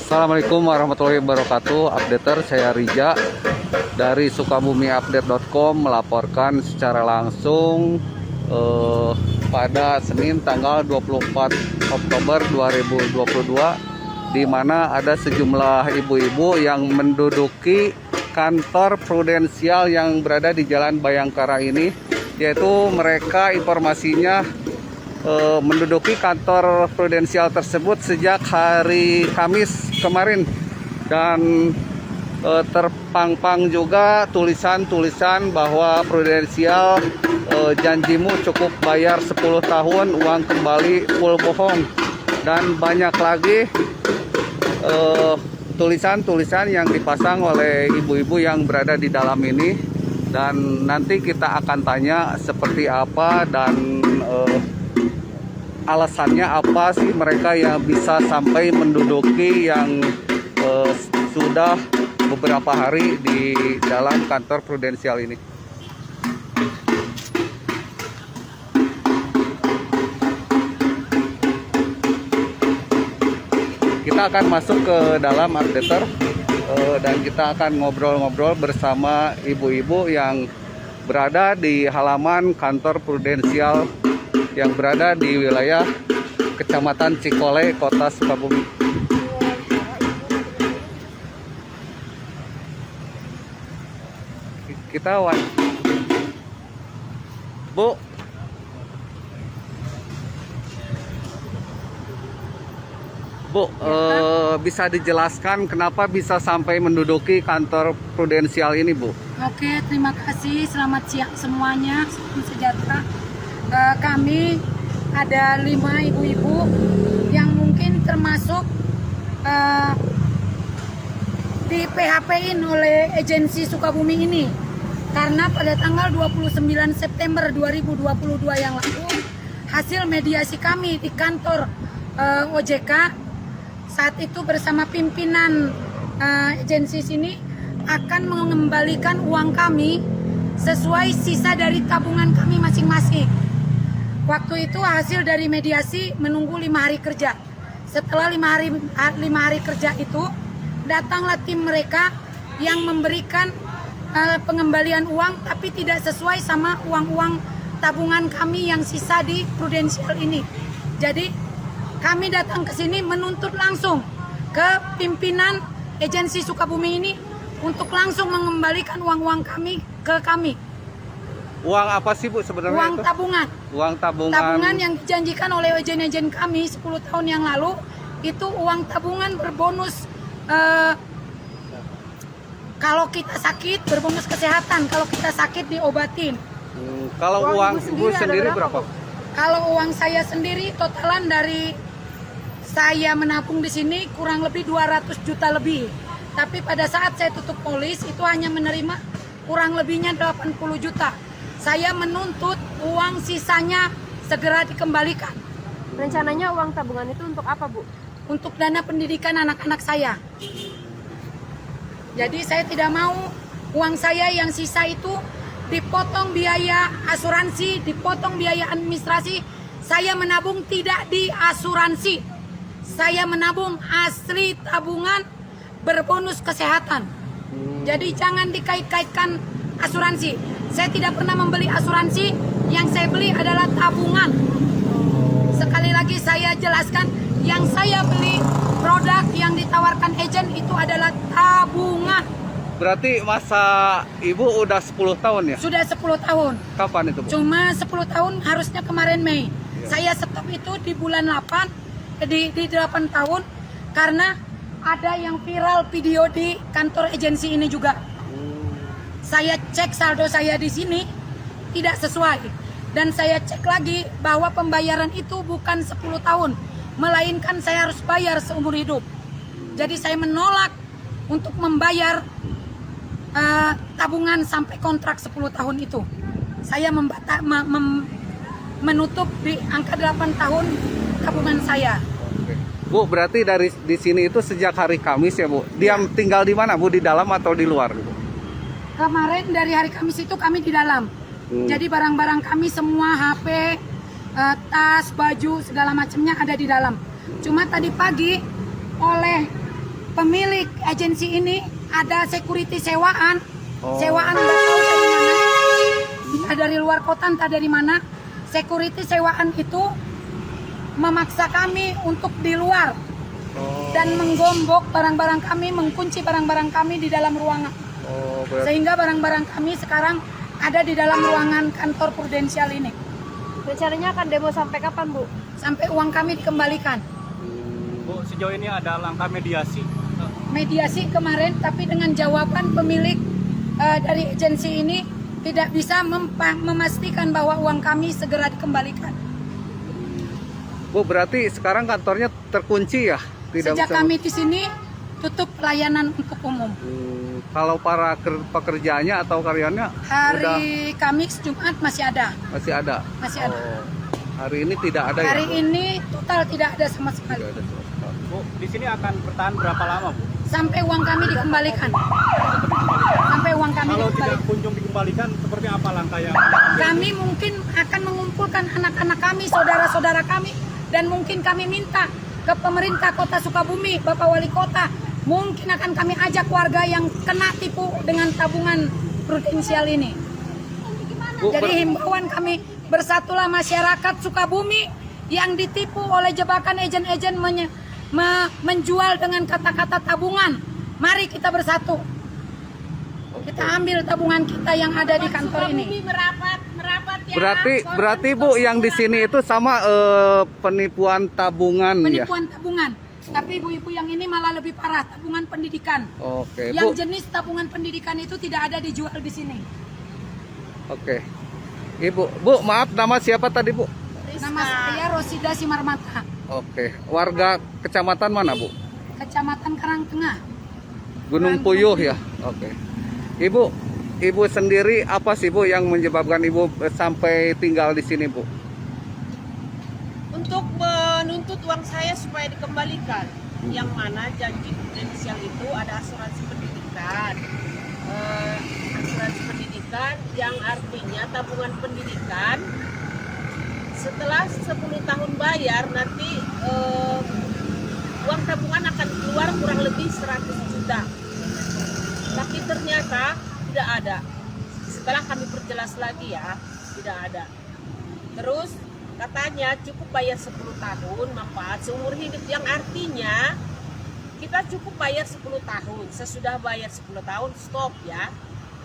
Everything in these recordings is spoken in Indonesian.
Assalamualaikum warahmatullahi wabarakatuh. Updater, saya Rija dari sukabumiupdate.com melaporkan secara langsung pada Senin tanggal 24 Oktober 2022, di mana ada sejumlah ibu-ibu yang menduduki kantor prudensial yang berada di Jalan Bayangkara ini, yaitu mereka informasinya menduduki kantor prudensial tersebut sejak hari Kamis kemarin, dan terpampang juga tulisan-tulisan bahwa prudensial janjimu cukup bayar 10 tahun, uang kembali full bohong, dan banyak lagi tulisan-tulisan yang dipasang oleh ibu-ibu yang berada di dalam ini. Dan nanti kita akan tanya seperti apa dan alasannya apa sih mereka yang bisa sampai menduduki yang sudah beberapa hari di dalam kantor prudensial ini. Kita akan masuk ke dalam updater dan kita akan ngobrol-ngobrol bersama ibu-ibu yang berada di halaman kantor prudensial yang berada di wilayah Kecamatan Cikole, Kota Sukabumi. Bu, bisa dijelaskan kenapa bisa sampai menduduki kantor prudensial ini, Bu? Oke, terima kasih. Selamat siang semuanya. Salam sejahtera. Kami ada 5 ibu-ibu yang mungkin termasuk di PHP-in oleh agensi Sukabumi ini, karena pada tanggal 29 September 2022 yang lalu, hasil mediasi kami di kantor OJK saat itu bersama pimpinan agensi sini akan mengembalikan uang kami sesuai sisa dari tabungan kami masing-masing. Waktu itu hasil dari mediasi menunggu 5 hari kerja. Setelah 5 hari kerja itu, datanglah tim mereka yang memberikan pengembalian uang, tapi tidak sesuai sama uang-uang tabungan kami yang sisa di prudensial ini. Jadi kami datang ke sini menuntut langsung ke pimpinan agensi Sukabumi ini untuk langsung mengembalikan uang-uang kami ke kami. Uang apa sih, Bu, sebenarnya? Uang itu? tabungan. Uang tabungan. Tabungan yang dijanjikan oleh agen-agen kami 10 tahun yang lalu, itu uang tabungan berbonus kalau kita sakit, berbonus kesehatan, kalau kita sakit diobatin. Kalau uang Ibu sendiri berapa? Kalau uang saya sendiri totalan dari saya menabung di sini kurang lebih 200 juta lebih. Tapi pada saat saya tutup polis itu hanya menerima kurang lebihnya 80 juta. Saya menuntut uang sisanya segera dikembalikan. Rencananya uang tabungan itu untuk apa, Bu? Untuk dana pendidikan anak-anak saya. Jadi saya tidak mau uang saya yang sisa itu dipotong biaya asuransi, dipotong biaya administrasi. Saya menabung tidak di asuransi. Saya menabung asli tabungan berbonus kesehatan. Jadi jangan dikait-kaitkan asuransi. Saya tidak pernah membeli asuransi, yang saya beli adalah tabungan. Sekali lagi saya jelaskan, yang saya beli produk yang ditawarkan agen itu adalah tabungan. Berarti masa Ibu udah 10 tahun ya? Sudah 10 tahun. Kapan itu, Bu? Cuma 10 tahun harusnya kemarin Mei. Saya stop itu di bulan 8, di 8 tahun, karena ada yang viral video di kantor agensi ini juga. Saya cek saldo saya di sini tidak sesuai, dan saya cek lagi bahwa pembayaran itu bukan 10 tahun, melainkan saya harus bayar seumur hidup. Jadi saya menolak untuk membayar tabungan sampai kontrak 10 tahun itu. Saya menutup di angka 8 tahun tabungan saya. Bu, berarti dari di sini itu sejak hari Kamis ya, Bu? Diam tinggal di mana, Bu? Di dalam atau di luar, Bu? Kemarin dari hari Kamis itu kami di dalam. Jadi barang-barang kami semua, HP, tas, baju, segala macamnya ada di dalam. Cuma tadi pagi oleh pemilik agensi ini ada security sewaan. Oh. Sewaan nggak tahu dari mana. Entah dari luar kota, entah dari mana. Security sewaan itu memaksa kami untuk di luar dan menggombok barang-barang kami, mengunci barang-barang kami di dalam ruangan. Sehingga barang-barang kami sekarang ada di dalam ruangan kantor prudensial ini. Rencananya akan demo sampai kapan, Bu? Sampai uang kami dikembalikan. Bu, sejauh ini ada langkah mediasi. Mediasi kemarin, tapi dengan jawaban pemilik dari agensi ini tidak bisa memastikan bahwa uang kami segera dikembalikan. Bu, berarti sekarang kantornya terkunci ya? Sejak kami di sini tutup pelayanan untuk umum. Kalau para pekerjanya atau karyawannya Hari Kamis, Jumat masih ada. masih ada? Masih ada. Hari ini tidak ada Hari ya? ini total tidak ada sama sekali. Tidak ada sama sekali. Bu, di sini akan bertahan berapa lama, Bu? Sampai uang kami dikembalikan. Sampai uang kami Kalau dikembalikan. tidak kunjung dikembalikan, seperti apa langkah yang Kami mungkin akan mengumpulkan anak-anak kami, saudara-saudara kami, dan mungkin kami minta ke pemerintah Kota Sukabumi, Bapak Wali Kota, mungkin akan kami ajak warga yang kena tipu dengan tabungan prudensial ini. Bu, Jadi himbauan kami, bersatulah masyarakat Sukabumi yang ditipu oleh jebakan ejen-ejen menjual dengan kata-kata tabungan. Mari kita bersatu. Kita ambil tabungan kita yang ada di kantor ini. berarti Bu, yang di sini itu sama penipuan tabungan ya? Penipuan tabungan. Tapi ibu-ibu yang ini malah lebih parah, tabungan pendidikan. Oke, Yang Bu. jenis tabungan pendidikan itu tidak ada dijual di sini. Oke. Ibu, Bu, maaf, nama siapa tadi, Bu? Nama saya Rosida Simarmata, Oke. Warga kecamatan mana, Bu? Kecamatan Karangtengah. Gunung Puyuh ya. Oke. Ibu sendiri apa sih, Bu, yang menyebabkan Ibu sampai tinggal di sini, Bu? Untuk menuntut uang saya supaya dikembalikan, yang mana janji prudensial itu ada asuransi pendidikan, yang artinya tabungan pendidikan setelah 10 tahun bayar nanti uang tabungan akan keluar kurang lebih 100 juta, tapi ternyata tidak ada. Setelah kami perjelas lagi ya, tidak ada. Terus katanya cukup bayar 10 tahun manfaat seumur hidup, yang artinya kita cukup bayar 10 tahun. Sesudah bayar 10 tahun stop ya.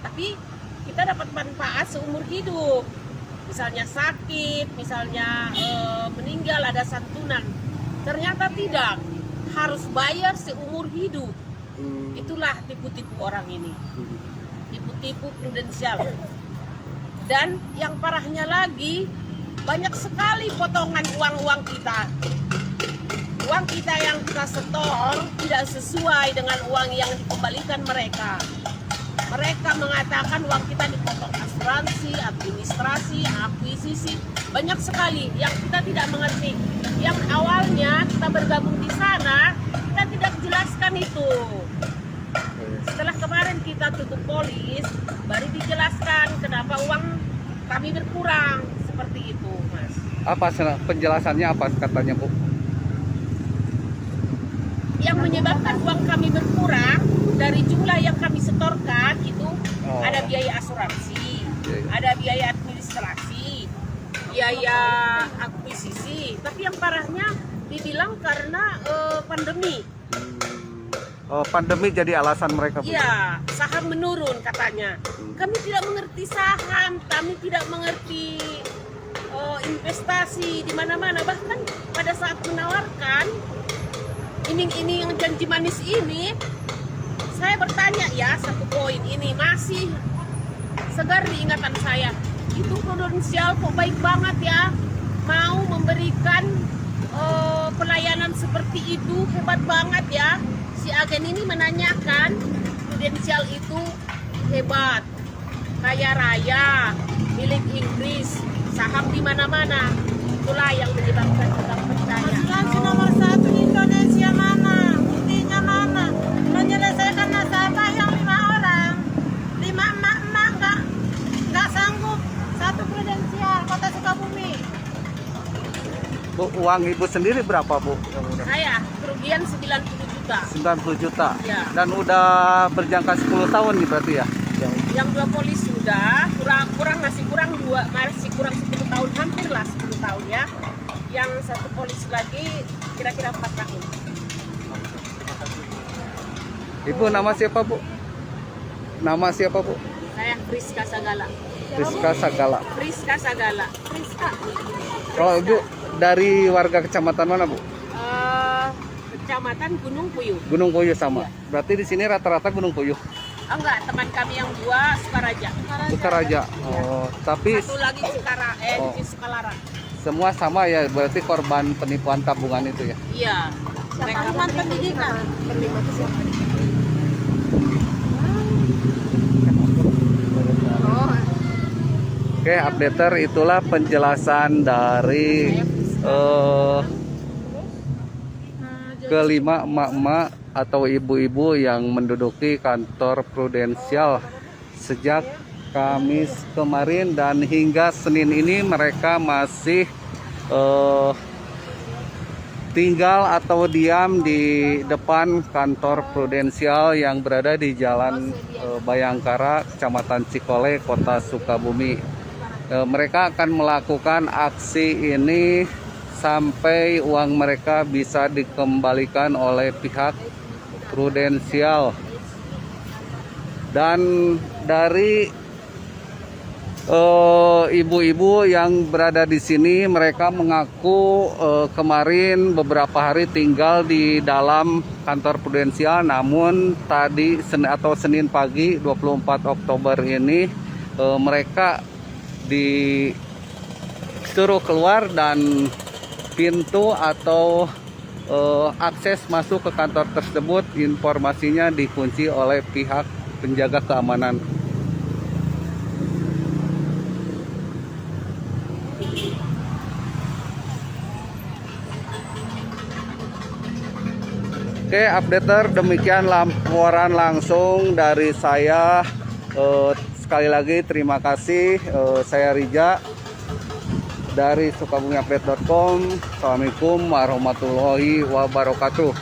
Tapi kita dapat manfaat seumur hidup. Misalnya sakit, misalnya meninggal ada santunan. Ternyata tidak, harus bayar seumur hidup. Itulah tipu-tipu orang ini. Tipu-tipu prudensial. Dan yang parahnya lagi, banyak sekali potongan uang-uang kita. Uang kita yang kita setor tidak sesuai dengan uang yang dikembalikan mereka. Mereka mengatakan uang kita dipotong asuransi, administrasi, akuisisi, banyak sekali yang kita tidak mengerti. Yang awalnya kita bergabung di sana, kita tidak jelaskan itu. Setelah kemarin kita tutup polis, baru dijelaskan kenapa uang kami berkurang. Seperti itu, Mas. Apa penjelasannya, apa katanya, Bu? Yang menyebabkan uang kami berkurang dari jumlah yang kami setorkan itu ada biaya asuransi, ada biaya administrasi, biaya akuisisi. Tapi yang parahnya dibilang karena pandemi. Oh, pandemi jadi alasan mereka, Bu? Iya, saham menurun katanya. Kami tidak mengerti saham, kami tidak mengerti investasi di mana-mana. Bahkan pada saat menawarkan iming-iming yang janji manis ini, saya bertanya ya, satu poin ini masih segar di ingatan saya. Itu prudensial kok baik banget ya, mau memberikan pelayanan seperti itu, hebat banget ya. Si agen ini menanyakan prudensial itu hebat, kaya raya, milik Inggris, saham di mana-mana. Itulah yang menyebabkan kita percaya. Asuransi nomor 1 Indonesia mana? Buktinya mana? Menyelesaikan nasabah yang 5 orang, 5 emak-emak nggak sanggup. Satu prudensial Kota Sukabumi. Bu, uang Ibu sendiri berapa, Bu? Saya kerugian 90 juta. juta. 90 juta. Ya. Dan udah berjangka 10 tahun nih berarti ya. Yang 2 polis sudah, masih kurang 10 tahun, hampir lah 10 tahun ya. Yang 1 polis lagi kira-kira 4 tahun. Ibu nama siapa, Bu? Nama siapa, Bu? Saya Priska Sagala. Rizka Sagala. Priska Sagala. Priska. Kalau Ibu dari warga kecamatan mana, Bu? Kecamatan Gunung Puyuh. Gunung Puyuh sama. Berarti di sini rata-rata Gunung Puyuh. Oh, enggak, teman kami yang 2 Sukaraja. Sukaraja. Oh, tapi Satu lagi di Sukalara. semua sama ya, berarti korban penipuan tabungan itu ya. Iya. Mereka pendidikan. Oke, updater, itulah penjelasan dari kelima emak-emak atau ibu-ibu yang menduduki kantor prudensial sejak Kamis kemarin, dan hingga Senin ini mereka masih tinggal atau diam di depan kantor prudensial yang berada di Jalan Bayangkara, Kecamatan Cikole, Kota Sukabumi. Mereka akan melakukan aksi ini sampai uang mereka bisa dikembalikan oleh pihak prudensial. Dan dari ibu-ibu yang berada di sini, mereka mengaku kemarin beberapa hari tinggal di dalam kantor prudensial, namun tadi Senin pagi 24 Oktober ini mereka disuruh keluar dan pintu atau akses masuk ke kantor tersebut informasinya dikunci oleh pihak penjaga keamanan. Oke, updater, demikian laporan langsung dari saya. Sekali lagi terima kasih. Saya Rija dari sukabumiupdate.com. Assalamualaikum warahmatullahi wabarakatuh.